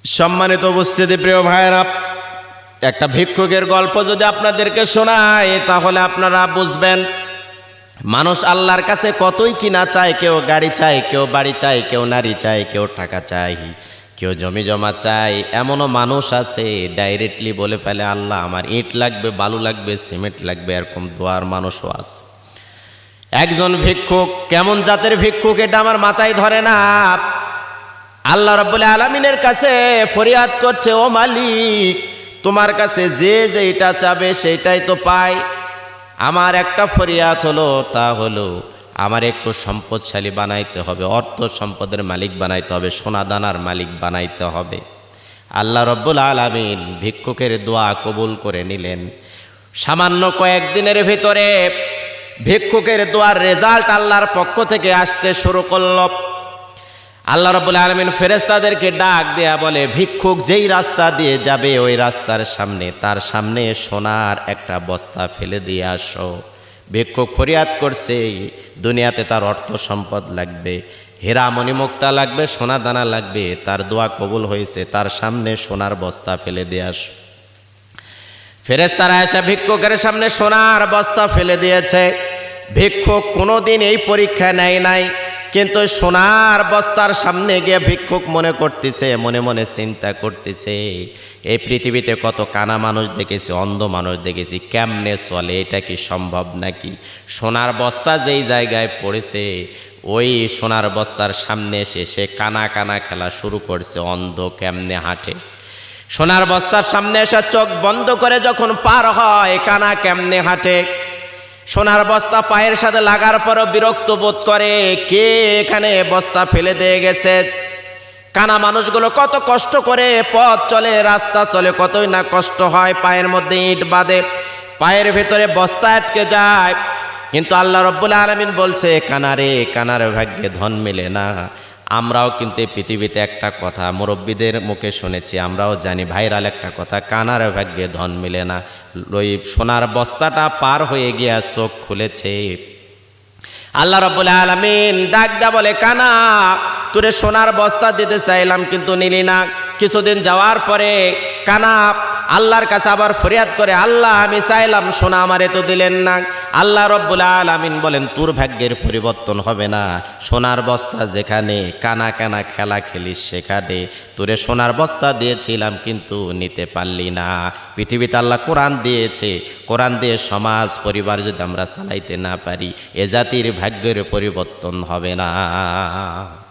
সম্মানিত উপস্থিতি, প্রিয় ভাইরা, একটা ভিক্ষুকের গল্প যদি আপনাদেরকে শোনায় তাহলে আপনারা বুঝবেন মানুষ আল্লাহর কাছে কতই কিনা চায়। কেউ গাড়ি চায়, কেউ বাড়ি চায়, কেউ নারী চায়, কেউ টাকা চায়, কেউ জমি জমা চায়। এমনও মানুষ আছে ডাইরেক্টলি বলে ফেলে, আল্লাহ আমার ইট লাগবে, বালু লাগবে, সিমেন্ট লাগবে। এরকম দোয়ার মানুষও আছে। একজন ভিক্ষুক, কেমন জাতের ভিক্ষুক এটা আমার মাথায় ধরে না, আল্লাহ রাব্বুল আলামিনের কাছে ফরিয়াদ করছে, ও মালিক, তোমার কাছে যে যেটা চাবে সেইটাই তো পায়। আমার একটা ফরিয়াদ হলো, তা হলো আমার একটু সম্পদশালী বানাইতে হবে, অর্থ সম্পদের মালিক বানাইতে হবে, সোনা দানার মালিক বানাইতে হবে। আল্লাহ রাব্বুল আলামিন ভিক্ষুকের দোয়া কবুল করে নিলেন। সামান্য কয়েকদিনের ভিতরে ভিক্ষুকের দোয়ার রেজাল্ট আল্লাহর পক্ষ থেকে আসতে শুরু করল। আল্লাহ রাব্বুল আলামিন ফেরেশতাদেরকে ডাক দেয়া বলে, ভিক্ষুক যেই রাস্তা দিয়ে যাবে ওই রাস্তার সামনে, তার সামনে সোনার একটা বস্তা ফেলে দিয়ে আসো। ভিক্ষুক ফরিয়াদ করছে, দুনিয়াতে তার অর্থ সম্পদ লাগবে, হীরা মণিমুক্তা লাগবে, সোনা দানা লাগবে। তার দোয়া কবুল হয়েছে, তার সামনে সোনার বস্তা ফেলে দিয়ে আসো। ফেরেশতারা এসে ভিক্ষুকের সামনে সোনার বস্তা ফেলে দিয়েছে। ভিক্ষুক কোনোদিন এই পরীক্ষা নেয় নাই, কিন্তু সোনার বস্তার সামনে গিয়ে ভিক্ষুক মনে করতেছে, মনে মনে চিন্তা করতেছে, এই পৃথিবীতে কত কানা মানুষ দেখেছি, অন্ধ মানুষ দেখেছি, কেমনে চলে, এটা কি সম্ভব নাকি? সোনার বস্তা যেই জায়গায় পড়েছে ওই সোনার বস্তার সামনে এসে সে কানা কানা খেলা শুরু করছে, অন্ধ কেমনে হাঁটে। সোনার বস্তার সামনে এসে চোখ বন্ধ করে যখন পার হয়, কানা কেমনে হাঁটে। সোনার বস্তা পায়ের সাথে লাগার পরও বিরক্ত বোধ করে, কে এখানে বস্তা ফেলে দিয়ে গেছে। কানা মানুষগুলো কত কষ্ট করে পথ চলে, রাস্তা চলে, কতই না কষ্ট হয়, পায়ের মধ্যে ইট বাঁধে, পায়ের ভেতরে বস্তা আটকে যায়। কিন্তু আল্লাহ রাব্বুল আলামিন বলছে, কানারে, কানার ভাগ্যে ধন মেলে না। আমরাও কিন্তু এই পৃথিবীতে একটা কথা মুরব্বীদের মুখে শুনেছি, আমরাও জানি ভাইরাল একটা কথা, কানার ভাগ্যে ধন মেলে না। ওই সোনার বস্তাটা পার হয়ে গিয়া চোখ খুলেছে। আল্লাহ রাব্বুল আলামিন ডাক দা বলে, কানা, তোরে সোনার বস্তা দিতে চাইলাম কিন্তু নিলি না। কিছুদিন যাওয়ার পরে কানা আল্লাহর কাছে আবার ফরিয়াদ করে, আল্লাহ আমি চাইলাম সোনা, আমারে তো দিলেন না। আল্লাহ রাব্বুল আলামিন বলেন, তোর ভাগ্যের পরিবর্তন হবে না। সোনার বস্তা যেখানে কানা কানা খেলা খেলিস সেখানে তোরে সোনার বস্তা দিয়েছিলাম কিন্তু নিতে পারলি না। পৃথিবীতে আল্লাহ কোরআন দিয়েছে, কোরআন দিয়ে সমাজ পরিবার যদি আমরা চালাইতে না পারি, এ জাতির ভাগ্যের পরিবর্তন হবে না।